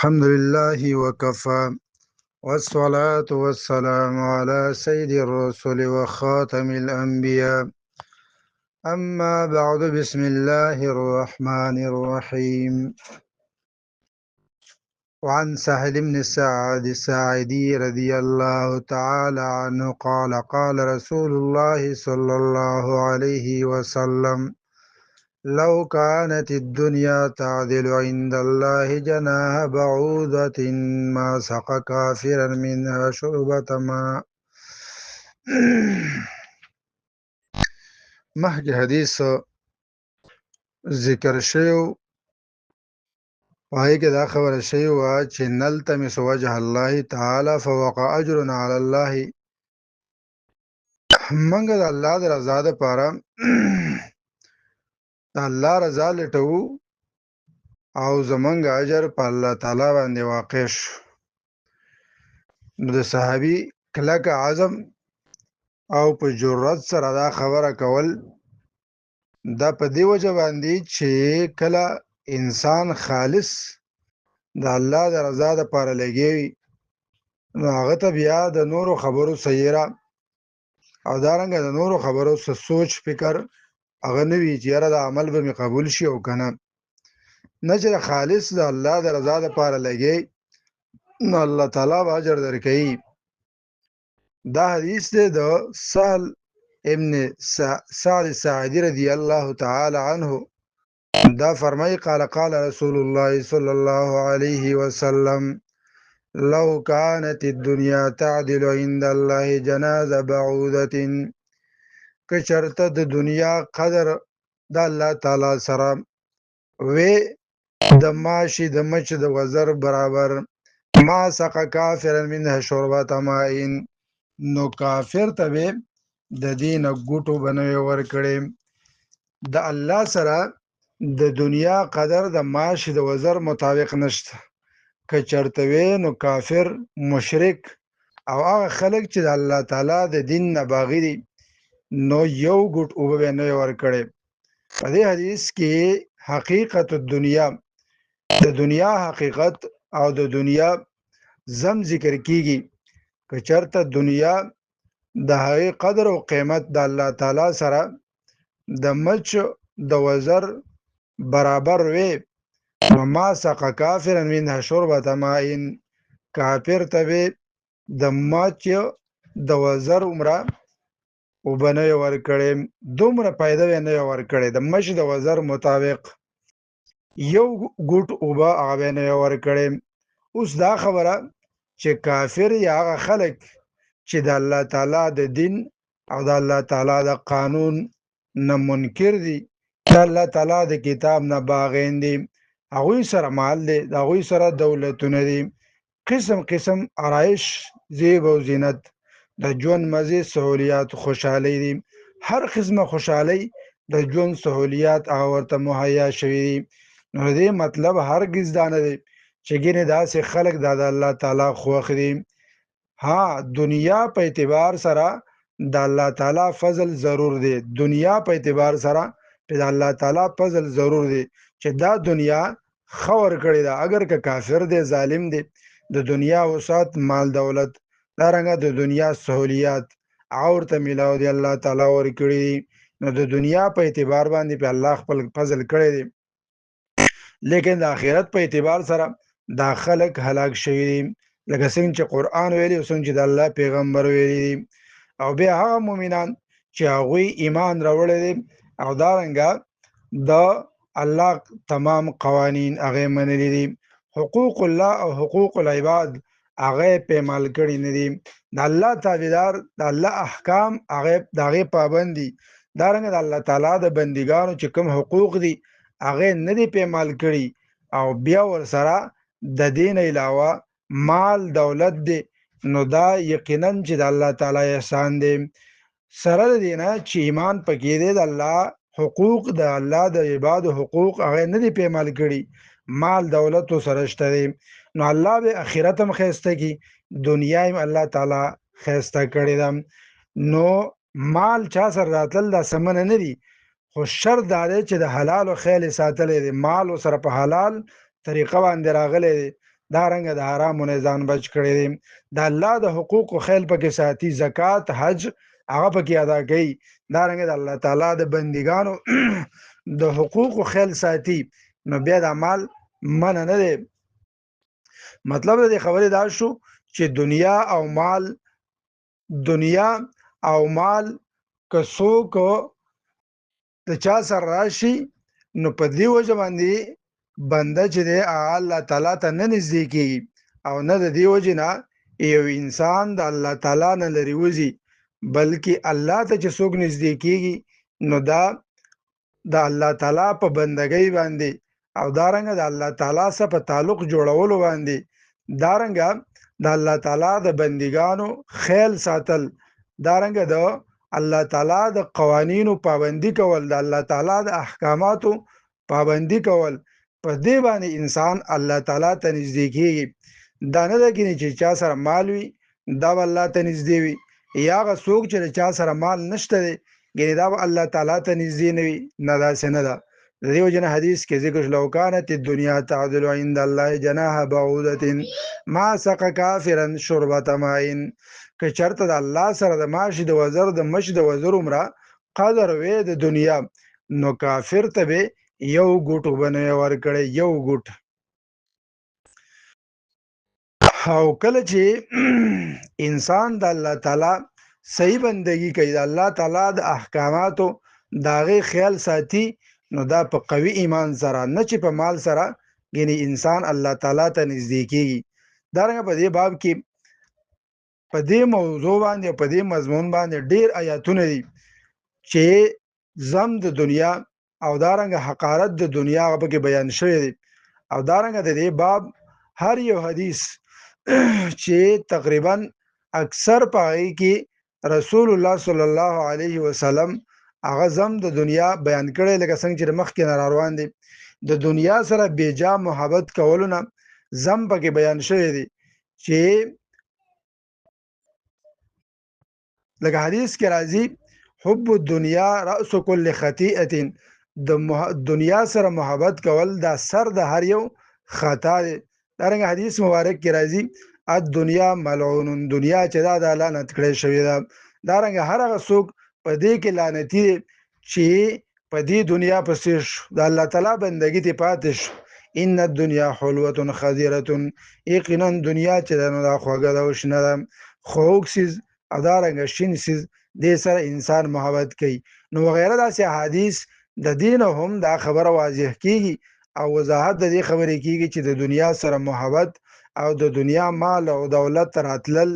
الحمد لله وكفى والصلاة والسلام على سيد الرسل وخاتم الأنبياء أما بعد بسم الله الرحمن الرحيم وعن سهل بن سعد الساعدي رضي الله تعالى عنه قال قال رسول الله صلى الله عليه وسلم لو كانت الدنيا تعدل عند الله جناح بعوضة ما سقى كافرا منها شربة ماء. مخکې حدیث ذکر شوی پای کې دا خبره شوی وه چې نلتمس وجه الله تعالی فوقع اجر علی الله. موږ د الله د رضا دپاره د الله رضا لټوو او زمونږ اجر په الله تعالی باندې واقع شو. نو د صحابي کلک عزم او په جرأت سره دا خبره کول دا په دې وجه باندې چې کله انسان خالص د الله د رضا دپاره لګوي نو هغه ته بیا د نورو خبرو سیره او دارنګه د نورو خبرو څه سوچ فکر هغه نه وي چې یاره دا عمل به مې قبول شي او که نه. نه چې خالص د الله د رضا دپاره لګوي نو الله تعالی به اجر درکوي. دا حدیث دی د سهل ابن سعد الساعدي رضی الله تعالی عنه. دا فرمای قال قال رسول الله صلی الله علیه وسلم لو كانت الدنيا تعدل عند الله جناح بعوضة که چرته د دنیا قدر د الله تعالی سره وی د ماشي د مچ د وزر برابر ما سقى کافرا منها شربة ماء نو کافر ته به د دین ګوټو بنوي ورکړي. د الله سره د دنیا قدر د ماشي د وزر مطابق نشته. که چرته وی نو کافر مشرک او هغه خلک چې د الله تعالی د دین نه باغی دي نو یو ګوټ اوبه به نه ورکړي. په دې حدیث کې حقیقت الدنیا د دنیا حقیقت او د دنیا زم ذکر کیږي. که چرته دنیا د هغې قدر او قیمت د الله تعالی سره د مچ د وزر برابر وي نو ما سقى کافرا منها شربة ماء کافر ته به د مچ د وزر عمره اوبه نه یې ورکړې، دومره پیدا یې نه یې ورکړې. د مچ د وزر مطابق یو ګوټ اوبه هغه به نه یې ورکړې. اوس دا خبره چې کافر یا هغه خلک چې د الله تعالی د دین او د الله تعالی د قانون نه منکر دي، د الله تعالی د کتاب نه باغین دي، هغوی سره مال دی، د هغوی سره دولتونه دي، قسم قسم آرایش زیب او زینت د ژوند مزې سهولیات خوشحالۍ دي، هر قسمه خوشحالۍ د ژوند سهولیات هغه ورته مهیا شوي دي. نو دې مطلب هرګز دا نه دی چې ګینې داسې خلک دا د الله تعالی خوښ دي. ها دنیا په اعتبار سره د الله تعالی فضل ضرور دی، دنیا په اعتبار سره د الله تعالی فضل ضرور دی چې دا دنیا خور کړی دا اگر که کافر دی ظالم دی د دنیا وسعت مال دولت دارنګه د دنیا سهولیات ورته میلاو دی الله تعالی ورکړي دي. نو د دنیا په اعتبار باندې په الله خپل فضل کړی دی، لیکن د آخرت په اعتبار سره دا خلک هلاک شوي دي لکه څنګه چې قرآن ویلي او څنګه چې د الله پیغمبر ویلي دي. او بیا هغه مؤمنان چې هغوی ایمان راوړی دي او دارنګه د الله تمام قوانین هغې منلي دي، حقوق الله او حقوق العباد هغه پیمال کړي نه دي، د الله تابعدار د الله احکام هغه د هغې پابند دي، دارنګه د الله تعالی د بندګانو چې کوم حقوق دي هغې نه دي پیمال کړي او بیا ورسره د دین علاوه مال دولت دی. نو دا یقینا چې د الله تعالی احسان دی. سره د دې نه چې ایمان پکې دی د الله حقوق د الله د عبادو حقوق هغه نه دي پیمال کړي، مال دولت سره شته دی. نو الله به اخرت هم ښایسته کړي، دنیا هم الله تعالی ښایسته کړې ده. نو مال چا سره راتلل دا سمنه نه دي، خو شرط دا دی چې د حلال او خیال ساتلی دی، مال سره په حلال طریقه باندې راغلی دی، دارنګه د حرامو نه ځان بچ کړی دی. د الله د حقوقو خیال پکې ساتي، زکات، حج هغه پکې ادا کوي. دارنګه د الله تعالی د بندګانو د حقوقو خیال ساتي، نو بیا د مال منع نه دی. مطلب د خبرې دا شو چې دنیا او مال که څوک د چا سره راشي، نو په دې وجه باندې بنده چې دی الله تعالی ته نه نږدې کېږي، او نه د دې وجې نه یو انسان د الله تعالی نه لرې وځي، بلکې الله ته چې څوک نږدې کېږي نو دا د الله تعالی په بندګۍ باندې او دارنګه د الله تعالی سره په تعلق جوړولو باندې، دارنګه د الله تعالی د بندګانو خیال ساتل، دارنګه د الله تعالی د قوانینو پابندي کول، د الله تعالی د احکاماتو پابندي کول، په دې باندې انسان الله تعالی ته نږدې کېږي. دا نه ده کینې چې چا سره مال وي دا به الله ته نږدې وي، یا هغه څوک چې د چا سره مال نشته دی ګینې دا به الله تعالی ته نږدې نه وي. نه، داسې نه ده. د دې وجې نه حدیث کې ذکر لو کانت الدنیا تعدل عند الله جناح بعوضة ما سقى کافرا شربة ماء، که چرته د الله سره د ماشي د وزر د مش د وزر عمره قدر وې د دنیا، نو کافر ته به یو ګوټ بنوي ورکړی، یو ګوټ. او کله چې انسان د الله تعالی صحیح بندگی کوي، د الله تعالی د احکاماتو د هغې خیال ساتي، نو دا په قوي ایمان سره، نه چې په مال سره، یعنی انسان الله تعالی ته نږدې کېږي. دارنګه په دې باب کې په دې موضوع باندې په دې مضمون باندې ډېر آیاتونه دي چې زم د دنیا او دارنګه حقارت د دنیا هغه پکې بیان شوی دی. او دارنګه د دې باب هر یو حدیث چې تقریبا اکثر په هغې کې رسول الله صلی الله علیه وسلم هغه زم د دنیا بیان کړی، لکه څنګه چې مخکې نه روان دي. د دنیا سره بیجا محبت کولو نه زم پکې بیان شوی دی، چې لکه حدیث کې راځي حب الدنیا رأس كل خطیئه، د دنیا سره محبت کول دا سر د هر یو خطا دی. دارنګه حدیث مبارک کې راځي الدنیا ملعون، دنیا چې دا د لعنت کړی شوې ده. دارنګه هر هغه څوک په دې کې لعنتي دی چې په دې دنیا پسې شو، د الله تعالی بندګي ته پاتې شو. ان الدنیا حلوة خضرة، یقینا دنیا چې دا نو دا خوږه ده او شنه ده، خوږ څیز او دارنګه شین څیز دې سره انسان محبت کوي. نو وغیره داسې احادیث د دین هم دا خبره واضح کیږي او وضاحت د دې خبرې کیږي چې د دنیا سره محبت او د دنیا مال او دولت راتلل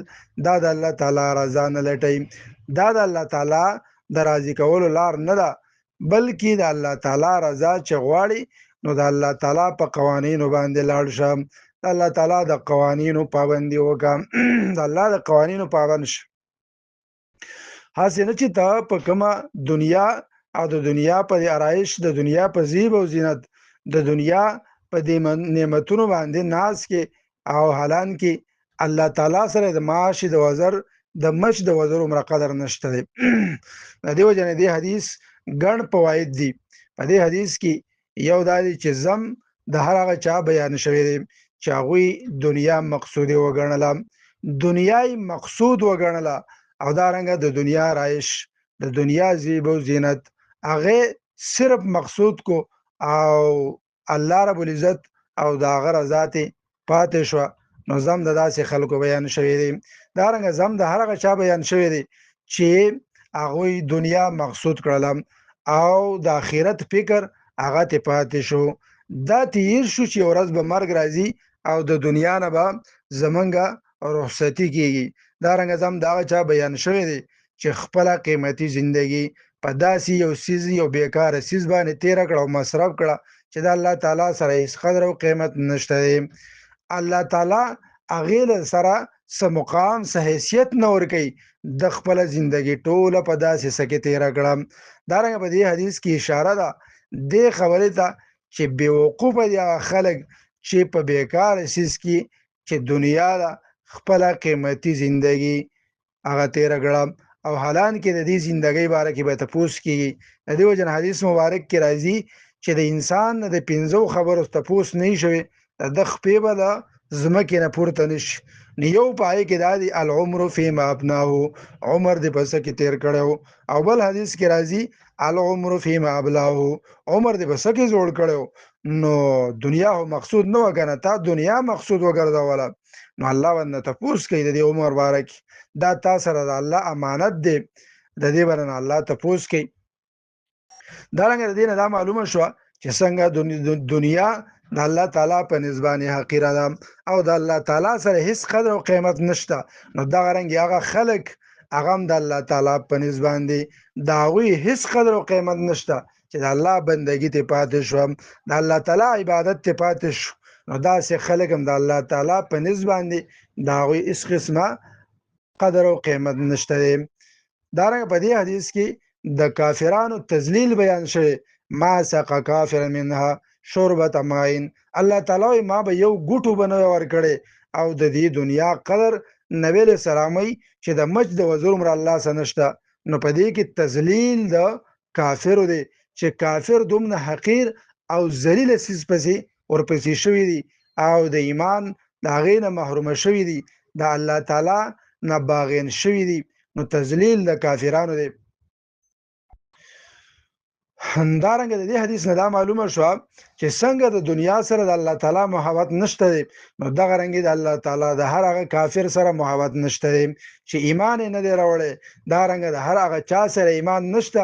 دا د الله تعالی رضا نه لټي، دا د الله تعالی د راضي کولو لار نه ده، بلکې د الله تعالی رضا چې غواړي نو د الله تعالی په قوانینو باندې لاړ شه، د الله تعالی د قوانینو پابندي وکړه، د الله د قوانینو پابند شه. هسې نه چې ته په کومه دنیا او د دنیا په آرایش، د دنیا په زیب او زینت، د دنیا په دې نعمتونو باندې ناز کې او حالان کې الله تعالی سره د معاش د وزر د مش د وزر عمره قدر نشته دی. د دې وجه نه دې حدیث ګڼ فواید دي. په دې حدیث کې یو دا دی چې زم د هر هغه چا بیان شوی دی چې هغوی دنیا مقصودی وګڼله، دنیای مقصود وګڼله، او دارنګه د دنیا رایش، د دنیا زیب او زینت هغه صرف مقصود کو، او الله رب العزت او د هغه رضا ته پاتې شو. نو زم د داسې خلکو بیان شوی دی. دارنګه زم د هر هغه چا بیان شوی دی چې هغوی دنیا مقصود کړله او د آخرت فکر هغه ته پاتې شو. دا تیر شو چې ورځ به مرګ راځي او د دنیا نه به زمونږه رخصتي کیږي. دارنګه زم د هغه چا بیان شوی دی چې خپله قیمتي زندگی په داسې یو څیز، یو بیکاره څیز باندې تیره کړه او مصرف کړه چې د الله تعالی سره هیڅ قدر او قیمت نشته دی. الله تعالی هغې سره څه مقام، څه حیثیت نه ورکوي، د خپله زندگی ټوله په داسې څه کې تیره کړه. دارنګه په دې حدیث کې اشاره ده دې خبرې ته چې بېوقوفه دي هغه خلک چې په بیکاره څیز کې چې دنیا ده خپله قیمتي زندگی هغه تیره کړه، او حالان کې د دې زندګۍ باره کې به تپوس کېږي. د دې وجه نه حدیث مبارک کې راځي چې د انسان د 5 خبرو تپوس نه شوی، د خپې به د ځمکې نه پورته نشي. نو یو په هغې کې دا دی العمر فیما افناه، عمر دې په څه کې تېر کړی و. او بل حدیث کې راځي العمر فیما ابلاه، عمر دې په څه کې زوړ کړی و. نو دنیا خو مقصود نه وه که نه، تا دنیا مقصود وګرځوله. نو الله ورنه تپوس کوي د دې عمر باره کې، دا تا سره د الله امانت دی، د دې باره نه الله تپوس کوي. دارنګه د دې نه دا معلومه شوه چې څنګه دنیا د الله تعالی په نسبانې حقیره ده او د الله تعالی سره هیڅ قدر او قیمت نشته. نو دغه رنګ هغه خلک هغه هم د الله تعالی په نسبان دي، د هغوی هیڅ قدر او قیمت نشته چې د الله بندګي ته پاتې شو، د الله تعالی عبادت ته پاتې شو. نو داسې خلک هم د الله تعالی په نسبان دي، د هغوی هیڅ قسمه قدر او قیمت نشته دی. دارنګه په دې حدیث کې د کافرانو تذلیل بیان شوی، ما سقى کافر منها شربة ماء، الله تعالی ما به یو ګوټو به نه ورکړی او د دې دنیا قدر نبی علیہ السلام چې د مچ د وزر عمر الله سره نشته. نو په دې کې تذلیل د کافرو دی چې کافر دومره حقیر او ذلیل سیز پسې ورپسې شوي دي او د ایمان د هغې نه محرومه شوي دي، د الله تعالی نه باغین شوي دي. نو تذلیل د کافرانو دی. همدارنګه د دې حدیث نه دا معلومه شوه چې څنګه د دنیا سره د الله تعالی محبت نشته دی، نو دغه رنګې د الله تعالی د هر هغه کافر سره محبت نشته دی چې ایمان یې نه دی راوړی. دارنګه د هر هغه چا سره ایمان نشته،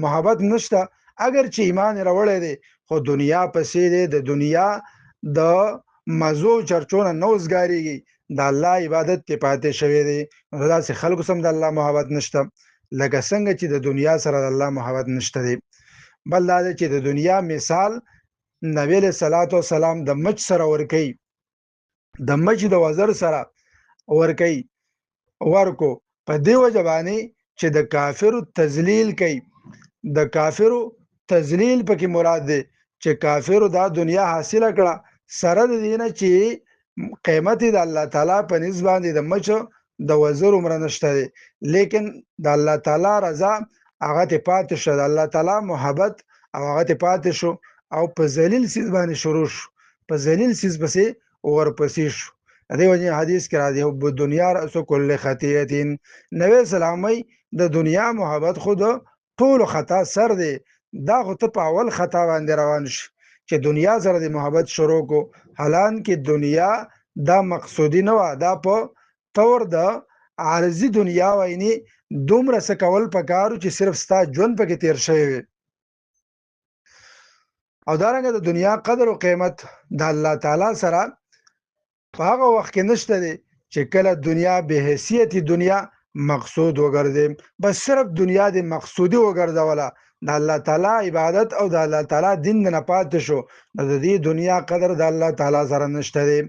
محبت نشته، اگر چې ایمان یې راوړی دی خو دنیا پسې دی، د دنیا د مزو چرچو نه نه وزګارېږي، د الله عبادت ته پاتې شوی دی. نو داسې خلکو سم د الله محبت نشته لکه څنګه چې د دنیا سره د الله محبت نشته دی. بل دا دی چې د دنیا مثال نبی علیہ الصلوۃ والسلام د مچ سره ورکوي، د مچ د وزر سره ورکوي ورکو په دې وجه باندې چې د کافرو تذلیل کوي. د کافرو تذلیل پکې مراد دی چې کافرو دا دنیا حاصله کړه سره د دې نه چې قیمت د الله تعالی په نسبت باندې د مچ د وزر عمر نشته دی، لیکن د الله تعالی رضا هغه ته پاتې شو، د الله تعالی محبت او هغه ته پاتې شو او په ذلیل سیز باندې شروع شو، په ذلیل سیز پسې ورپسې شو. دې وجه حدیث کې راځي حب الدنیا رأس كل خطیئة، نبی سلامي د دنیا محبت خود ټول خطا سر دی. دا خو ته په اول خطا باندې روان شي چې دنیا سره د محبت شروع کو، حالان کې دنیا دا مقصودی نه و، دا په طور د عارضی دنیا ویني دومره څه کول پکارو چې صرف ستا ژوند پکې تیر شوی وي. او دارنګه د دنیا قدر او قیمت د الله تعالی سره په هغه وخت کې نشته دی چې کله دنیا به حیثیت دنیا مقصود وګرځي، بس صرف دنیا د مقصودی وګرځوله، د الله تعالی عبادت او د الله تعالی دین نه پاتې شو، د دې دنیا قدر د الله تعالی سره نشته دی.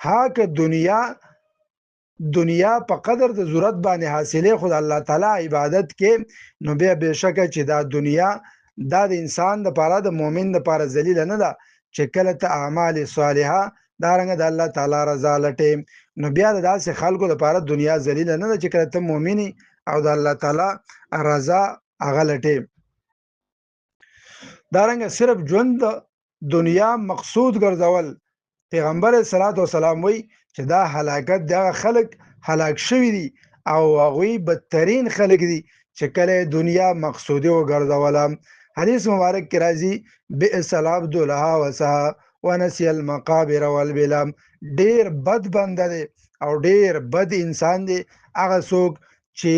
ها که دنیا په قدر د ضرورت باندې حاصلې خود الله تعالی عبادت کې، نو بیا بشکه چې دا دنیا دا د انسان د پاره د مؤمن د پاره ذلیل نه ده چې کله ته اعمال صالحه دارنګه د الله تعالی رضا لټې، نو بیا د داسې خلکو د پاره دنیا ذلیل نه ده چې کله ته مؤمنی او د الله تعالی رضا هغه لټې. دارنګه صرف ژوند دنیا مقصود ګرځول، پیغمبر صلی الله علیه وسلم وی چې دا هلاکت دغه خلک هلاک شوي دي او هغوی بدترین خلک دي چې کله دنیا مقصودی وګرځوله. حدیث مبارک کې راځي بئس العبد لها وسعى ونسي المقابر والبلام، ډیر بد بنده دی او ډیر بد انسان دی هغه څوک چې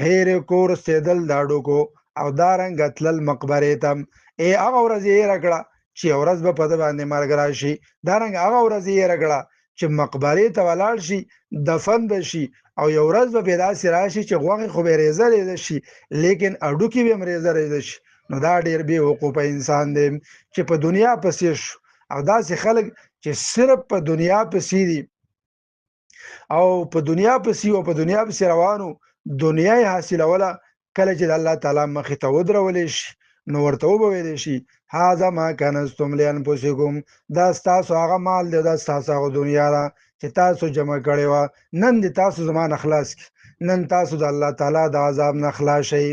هیر کور سیدل داډو کو او دارنګ تلل مقبره ته، هغه ورځ یې راکړه چې ورځ به په باندې مرګ راشي، دارنګ هغه ورځ یې راکړه چې مقبره ته ولاړ شي دفن بشي او یو ورځ به داسې راشي چې غوښې خو به ریزه ریزه شي لیکن اډوکې به هم ریزه ریزه شي. نو دا ډیر بې وقوفه انسان دی چې په دنیا پسې شو. او داسې خلک چې صرف په دنیا پسې دي او په دنیا پسې او په دنیا پسې روانو، دنیا یې حاصلوله، کله چې د الله تعالی مخې ته ودرولې شي نو ورته وبویلی شي هذا ما کنزتم لانفسکم، دا ستاسو هغه مال دی، دا ستاسو هغه دنیا ده چې تاسو جمع کړې وه، نن دې تاسو زما نه خلاص کړي، نن تاسو د الله تعالی د عذاب نه خلاص شئ.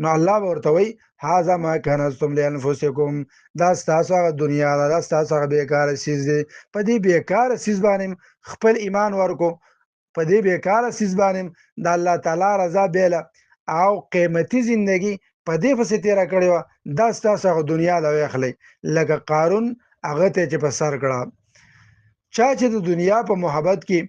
نو الله به ورته وایي هاذا ما کنزتم لانفسکم دا ستاسو هغه دنیا ده دا ستاسو هغه بیکاره څیز دی په دې بیکاره څیز باندې خپل ایمان ورکو په دې بیکاره څیز باندې د الله تعالی رضا بیله او قیمتي زندگی په دې پسې تیره کړې وه دا ستاسو هغه دنیا ده ویخلی لکه قارون هغه ته چې په سر کړه چا چې د دنیا په محبت کې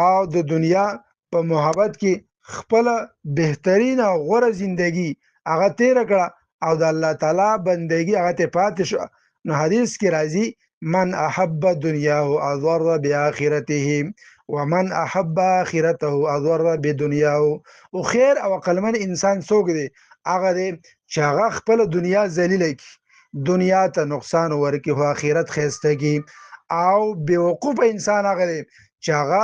او د دنیا په محبت کې خپله بهترین او غوره زندگی هغه تیره کړه او د الله تعالی بندگی هغه ته پاتې شو نو حدیث کې راځي من احب دنیاه اضر باخرته ومن احب اخرته اضر بدنیاه او خیر او عقلمن انسان څوک دی هغه دی چې هغه خپل دنیا ذلیله کی دنیا ته نقصان ورکي خو اخرت خسته کی او بیوقوف انسان هغه دی چې هغه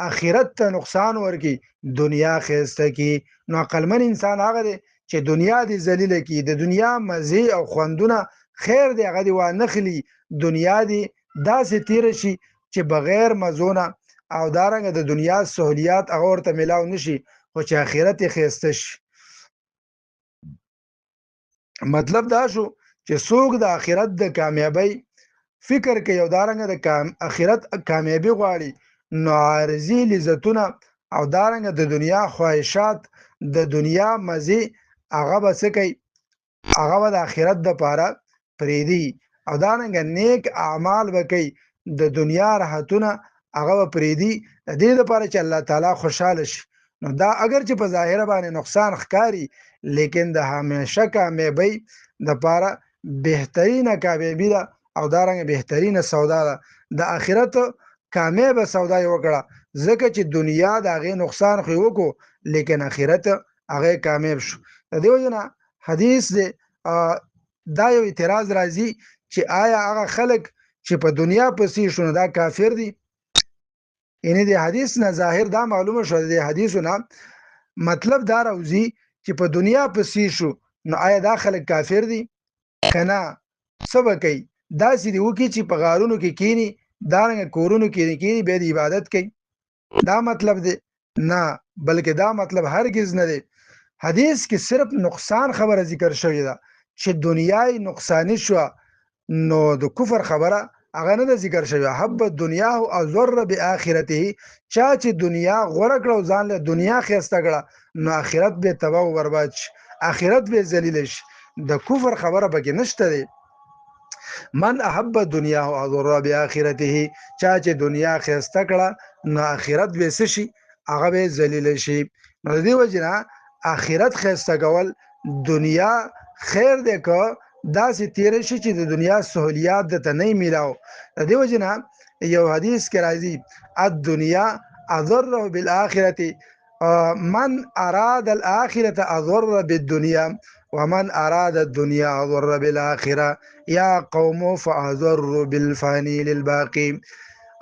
اخرت ته نقصان ورکي دنیا خسته کی نو عقلمن انسان هغه دی چې دنیا دی ذلیله کی د دنیا مزه او خوندونه خیر دی هغه دی وانخلی دنیا دی داسې تیر شي چې بغیر مزونه او دارنګه د دنیا سہولیات هغه ورته ملاو نشي خو چې اخرت یې خسته شي مطلب دا شو چې څوک د اخرت د کامیابی فکر کوي او دارنګه د اخرت کامیابی غواړي نو عارضی لذتونه او دارنګه د دنیا خواهشات د دنیا مزه هغه به څه کوي هغه به د اخرت د پاره پریدي او دارنګه نیک اعمال به کوي د دنیا راحتونه هغه به پریدي د دې لپاره چې الله تعالی خوشاله شي نو دا اگر چې په ظاهر باندې نقصان ښکاری لیکن د همیشه کامیابی د پاره بهترینه کامیابی ده او دارنګه بهترینه سودا ده د اخرت کامیابه سودا یې وکړه ځکه چې دنیا د هغې نقصان خو وکړو لیکن اخرت هغه کامیاب شو د دې وجه نه حدیث دی دا یو اعتراض راځي چې آیا هغه خلک چې په دنیا پسې شو دا کافر دي یعنی د حدیث نه ظاهر دا معلومه شو د حدیثو نه مطلب دا راوځي چې په دنیا پسې شو نو آیا دا خلک کافر دي کنه سبا کوي داسې دی وکړي چې په غارونو کې کینی دارنګه کورونو کې کینی به د عبادت کوي دا مطلب دی نه بلکې دا مطلب هرگز نه دی حدیث کې صرف نقصان خبره ذکر شوې ده چې دنیای نقصانی شو نو د کفر خبره هغه نه ذکر شوی حب دنیا او ازر باخرته چا چې دنیا غوړه کړو ځان له دنیا خسته کړه نو اخرت به تباہ او برباد شي اخرت به ذلیل شي د کفر خبره پکې نشته دی من احب دنیا او ازر باخرته چا چې دنیا خسته کړه نو اخرت به شي هغه به ذلیل شي نو دی وجنه اخرت خسته کول دنیا خیر دی که داسې تیر شي چې د دنیا سہولیات د ته نه میلاو د دې وجنه یو حدیث کې راځي الدنیا اضر بالاخره من اراد الاخره اضر بالدنيا ومن اراد الدنيا اضر بالاخره يا قوم فاضر بالفاني للباقي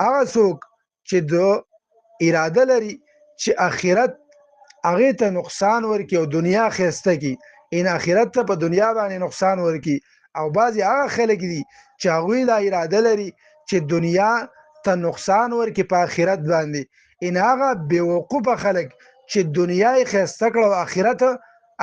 هغه څوک چې د اراده لري چې اخرت هغه ته نقصان ورکي او دنیا خسته کی ان اخرت ته په دنیا باندې نقصان ورکی او بعضی هغه خلک دي چې هغه لا اراده لري چې دنیا ته نقصان ورکی په اخرت باندې ان هغه بیوقوف خلک چې دنیا یې خسته کړه او اخرت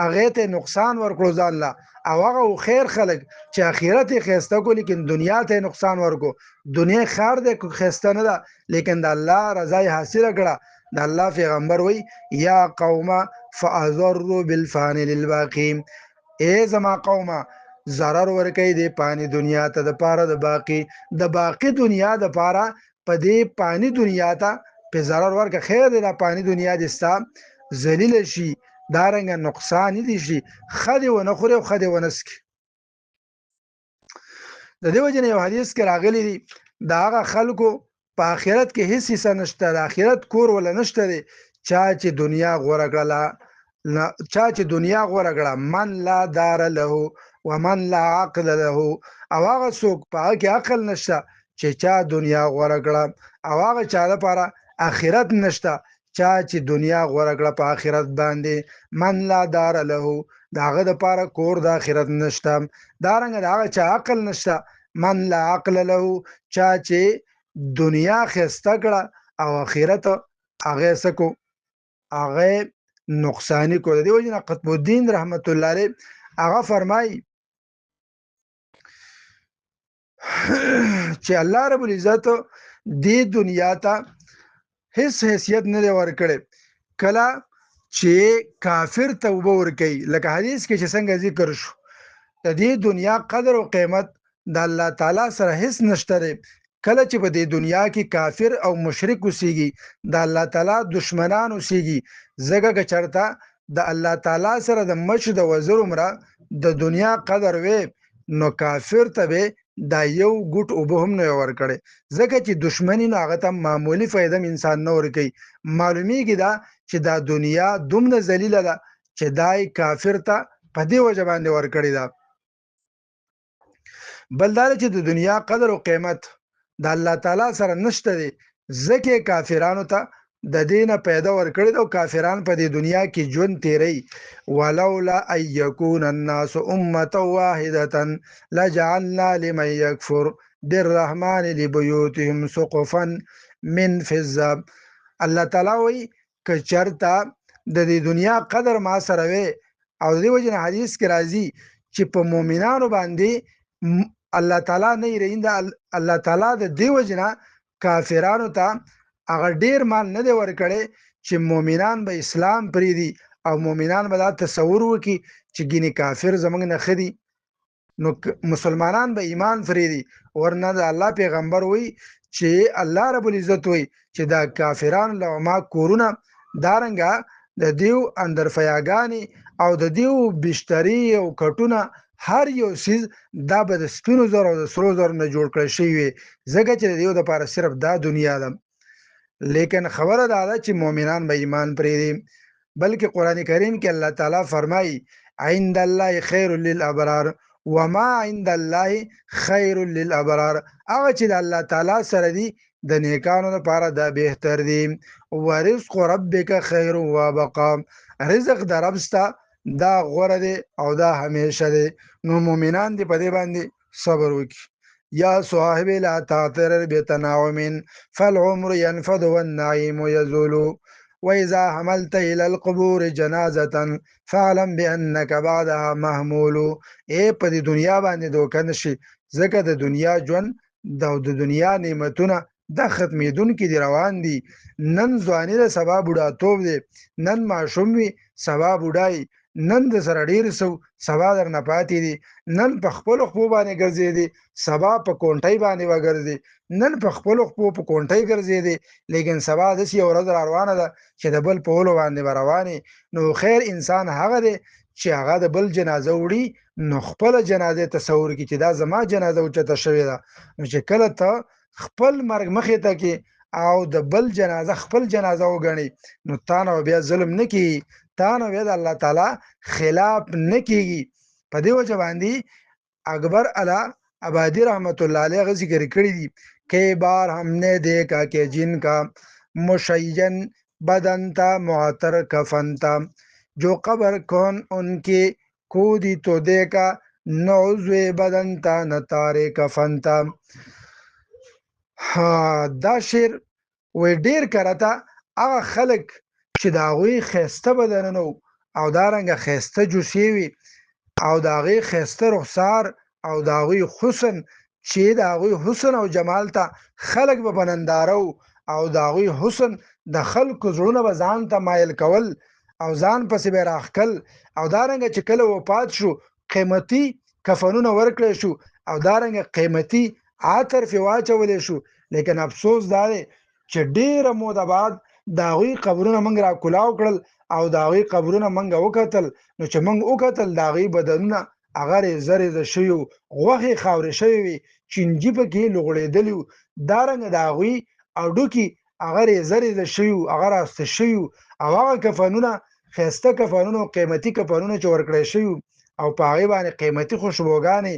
هغه ته نقصان ورکړو ځان لا او هغه خیر خلک چې اخرت یې خسته کو لیکن دنیا ته نقصان ورکو دنیا خار دې خسته نه ده لیکن د الله رضا یې حاصله کړه د الله پیغمبر وی یا قومه فاضروا بالفان للباقي اے زما قومه zarar ورکې دی پانی دنیا ته د پاره د باقی دنیا د پاره په دې پانی دنیا ته په zarar ورکه خیر دی د پانی دنیا د ستا ذلیل شي دارنګ نقصان دي شي خدي و نه خوري او خدي و نسک د دې وجه یو حدیث کې راغلی دی دا هغه خلکو په آخرت کې هیڅ حصہ نشته د آخرت کور ولا نشته دی چا چې دنیا غوړه کړه من لا دار له ومن لا عقل له او هغه څوک په کې عقل نشته چې چا دنیا غوړه کړه او هغه چا لپاره آخرت نشته چا چې دنیا غوړه کړه په آخرت باندې من لا دار له داغه د لپاره کور د آخرت نشته دارنګ هغه چا عقل نشته من لا عقل له چا چې دنیا خسته کړه او آخرت هغه سکو هغه نقصانی کو دی وجنه قطب الدین رحمت الله علیه هغه فرمای چې الله رب العزت دې دنیا ته هیڅ حیثیت نه دی ورکړی. کله چې کافر توبه ورکوي لکه حدیث کې چې څنګه ذکر شو د دې دنیا قدر او قیمت د الله تعالی سره هیڅ نشته دی. کله چې په دې دنیا کې کافر او مشرک اوسېږي د الله تعالی دشمنان اوسېږي ځکه که چېرته د الله تعالی سره د مچ د وزر عمره د دنیا قدر وي نو کافر ته به دا یو ګوټ اوبه هم نه ورکړي ځکه چې دشمنی نو هغه ته معمولی فایده انسان نه ورکوي. معلومیږي دا چې دا دنیا دومره ذلیله ده چې دای کافر ته په دې وجه باندې ورکړي ده. بل دا چې د دنیا قدر او قیمت د الله تعالی سره نشته دی ځکه کافرانو ته د دینه پیدا ورکړي او کافران په دې دنیا کې ژوند تیری. ولولا ان یکون الناس امه واحده لجعلنا لمن یکفر بالرحمن لبیوتهم سقفا من فضه. الله تعالی وایي که چېرته د دې دنیا قدر ما سره وي او د دې وجې نه حدیث کې راځي چې په مؤمنانو باندې الله تعالی نه یریند الله تعالی د دې وجې نه کافرانو ته هغه ډیر مال نه دی ورکړی چې مؤمنان به اسلام پرېږدي او مؤمنان به دا تصور وکړي چې ګینې کافر زموږ نه ښه دي نو مسلمانان به ایمان پرېږدي. ورنه د الله پیغمبر وایي چې الله رب العزت وایي چې دا کافرانو له ما کورونه دارنګه د دیو اندرفیاګانې او د دیو بشتري او کټونه هر یو سیز دا به د سپینو زر او د سرو زر نه جوړ کړی شوي وي ځکه چې د دیو دپاره صرف دا دنیا ده. لیکن خبره دا ده چې مؤمنان به ایمان پرېږدي. بلکې قرآن کریم کې الله تعالی فرمایي عند الله خیر للابرار وما عند الله خیر للابرار. هغه چې د الله تعالی سره دي د نیکانو لپاره دا بهتر دي. ورزق ربک خیر وابقا. رزق د رب ستا دا غوره دی او دا همیشه دی. نو مؤمنان دي په دې باندې صبر وکړي. یا صاحب لا تعترر بتناعم فالعمر ينفد والنعيم يزول وإذا حملت إلى القبور جنازة فاعلم بأنك بعدها محمول. په دې دنیا باندې دوکه نشي ځکه د دنیا ژوند د دنیا نعمتونه دا ختمېدونکي دي روان دي. نن ځواني ده سبا بوډاتوب دی. نن ماشوم وي سبا بوډای. نن د سره ډیر سو سبا در نه پاتې دي. نن په خپلو خپو باندې ګرځېدي سبا په کونټۍ باندې وګرځي. نن په خپلو خپو په کونټۍ ګرځېدي لیکن سبا داسې یو ورځ را روانه ده چې د بل په ولو باندې به روانې. نو خیر انسان هغه دی چې هغه د بل جنازه وړي نو خپله جنازه تصور کړي چې دا زما جنازه اوچته شوې ده. نو چې کله ته خپل مرګ مخې ته کې او د بل جنازه خپل جنازه وګڼي نو تا نه بیا ظلم نه کیږي تا نه بیا د الله تعالی خلاف نه کیږي. په دې وجه باندې اکبر علا آبادی رحمت الله علیه هغه ذکر کړي دي کئی بار ہم نے دیکھا کہ جن کا مشین بدن تھا معطر کفن تھا جو قبر کون ان کی کودی تو دیکھا نہ عضو بدن تھا نہ تارے کفن تھا. دا شعر وی ډیر کرته هغه خلک چې د هغوی ښایسته بدنونه او دارنګه ښایسته جوسې وي او د هغوی ښایسته رخسار او د هغوی حسن چې د هغوی حسن او جمال ته خلک به په ننداره او د هغوی حسن د خلکو زړونه به ځان ته مایل کول او ځان پسې به راښکل او دارنګه چې کله وفات شو قیمتي کفنونه ورکړی شو او دارنګه قیمتي عطر پرې واچولی شو. لیکن افسوس دا دی چې ډیره موده بعد د هغوی قبرونه موږ را کولاو کړل او د هغوی قبرونه موږ وکتل نو چې موږ وکتل د هغوی بدنونه هغه ریزه ریزه شوي وو غوښې خاورې شوې وې چینجي پکې لغړېدلي وو دارنګه د هغوی هډوکي هغه ریزه ریزه شوي وو هغه راسته شوي وو او هغه کفنونه ښایسته کفنونه او قیمتي کفنونه چې ورکړی شوي وو او په هغې باندې قیمتي خوشبوګانې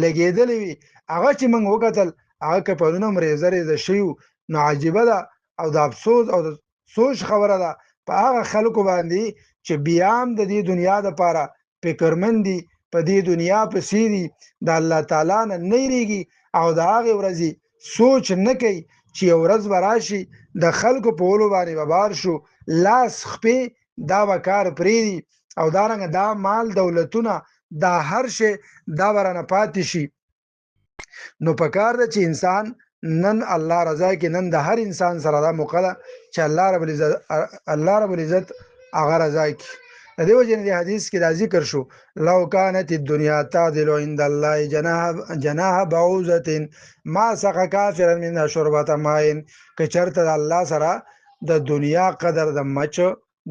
لګېدلې وي هغه چې موږ وکتل هغه کفنونه هم ریزه ریزه شوي وو. نو عجیبه ده او د افسوس او د سوچ خبره ده په هغه خلکو باندې چې بیا هم د دې دنیا دپاره فکرمند دي په دې دنیا پسې دي د الله تعالی نه نه یریږي او د هغې ورځې سوچ نه کوي چې یو ورځ به راشي د خلکو په ولو باندې به بار شو لاس خپې دا به کار پرېږدي او دارنګه دا مال دولتونه دا هر شی دا ورانه پاتې شي. نو پکار ده چې انسان نن الله رضا کې نن د هر انسان سره دا موقع ده چې الله رب العزت هغه رضا کې. د دې وجه نه د حدیث کې دا ذکر شو لو كانت الدنيا تعدل عند الله جناح بعوضة ما سقى كافرا منها شربة ماء. که چرته د الله سره د دنیا قدر د مچ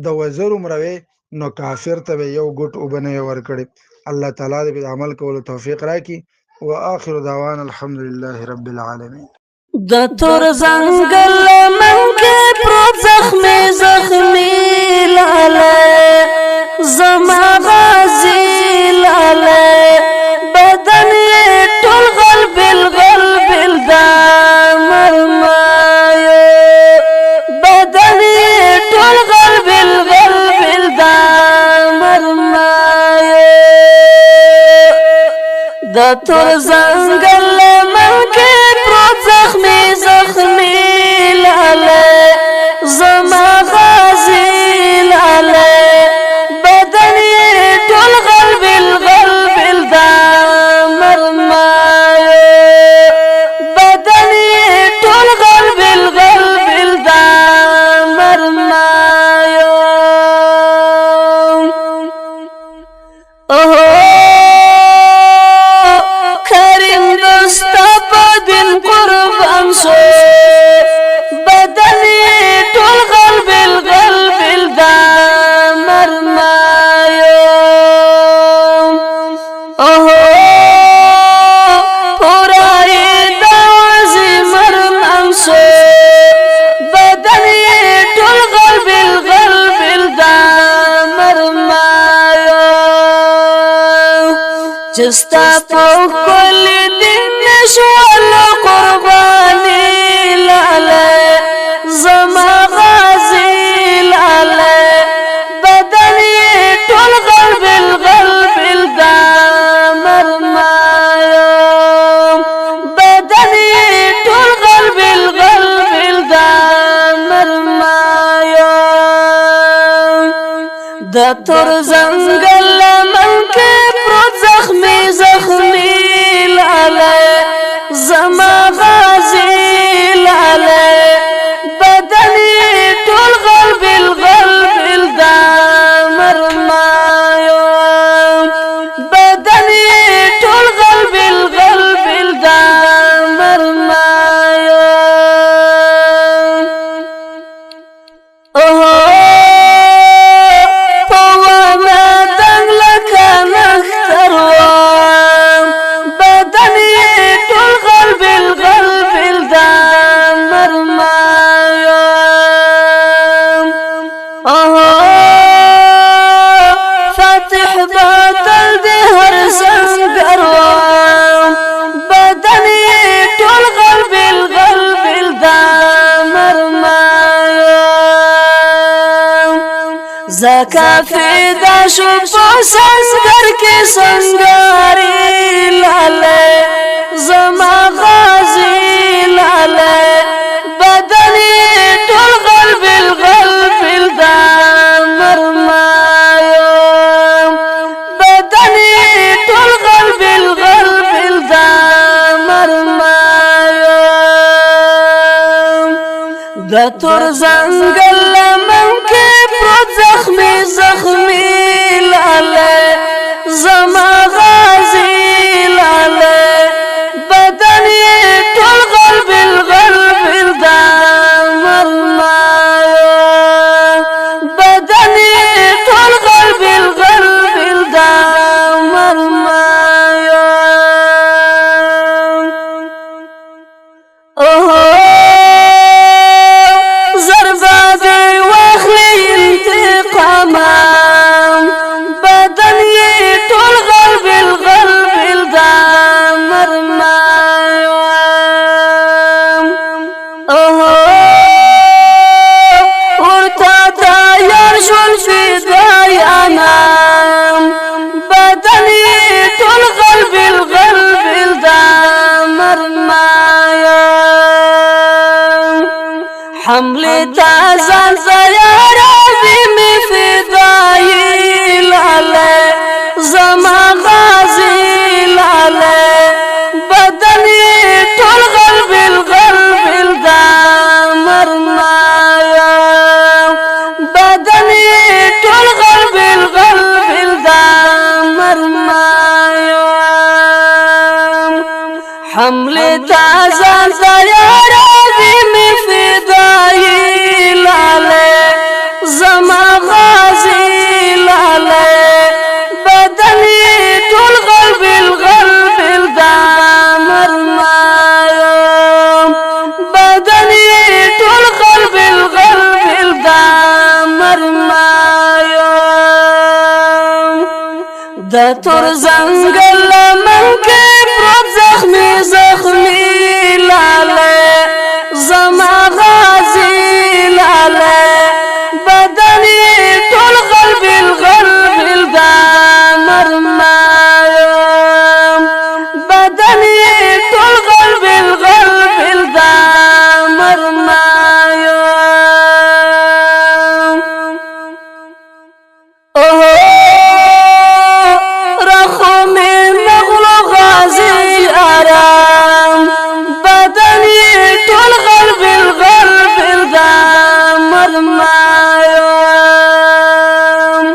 د وزر مروي نو کافر ته یو ګټ وبنه ورکړي. الله تعالی دې په عمل کولو توفیق راکړي. واخر دعوانا الحمد لله رب العالمين. د تور زنګل من کې پروت زخمي لاله زما غازي لاله بدن ټول غلب دا مرمایو بدن ټول غلب دا مرمایو د تور زنګل من کې پروت زخمي لاله زما غازي لاله بدن ټول غلب دا مرمایو بدن ټول غلب دا مرمایو. اوه کریم دستا په دین قربان شو بدن ټول غلب دا مرمایو. اوه پورای دوازی مرمم شو بدن ټول غلب دا مرمایو. جستا په کل دین شوال قربانی لاله زما غازی لاله بدن ټول غلب دا مرمایو بدن ټول غلب دا مرمایو. د تور زنګل من کې پروت زخمي لاله زما غازي لاله بدن ټول غلب دا مرمایو بدن ټول غلب دا مرمایو. اوه پوانا دنګ لکه نختر وام بدن ټول غلب دا مرمایو. اوه فاتح باطل دی هر سنگر وام بدن ټول غلب دا مرمایو. زکا فیدا شو په سنگر کې سنگاري لاله زما غازي لاله بدن ټول غلب دا مرمایو بدن ټول غلب دا مرمایو. د تور زنګل من کې پروت زخمي لاله زما غازي لاله بدن ټول غلب دا مرمایو بدن ټول غلب دا مرمایو. اوه بدن ټول غلب دا مرمایو. اوه ورته تیار شول فدایانا بدن ټول غلب دا مرمایو. حمله تازان زیاره می فدای لاله زما ديار دي مفداي لاله زما غازي لاله بدني طول قلب القلب الدامر مايوم بدني طول قلب القلب الدامر مايوم دا تور زنگل من کې پروت زخمی زخمی لاله زما غازی لاله بدنی طول قلب القلب الدامر مایم بدنی طول قلب القلب الدامر مایم رخو من نغلو غازی آرام بدنی طول قلب القلب الدامر مایم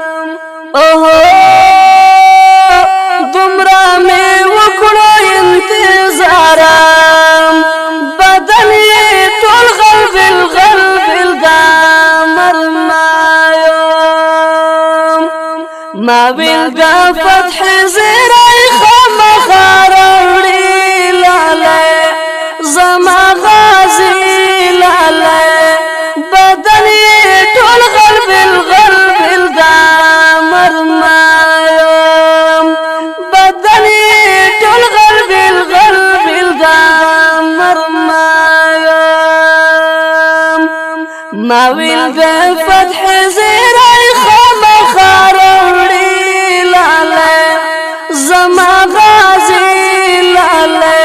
دمرا میں وکڑو انتظارام بدنی طول قلب القلب الدامر مایم ما بالدا فتح زرائی خمخار اوڑی لاله زما غازی لاله بدنی طول قلب القلب الدامر مایم بدنی طول قلب القلب الدامر مایم ما بالدا فتح زرائی خمخار اوڑی لاله زما غازی لاله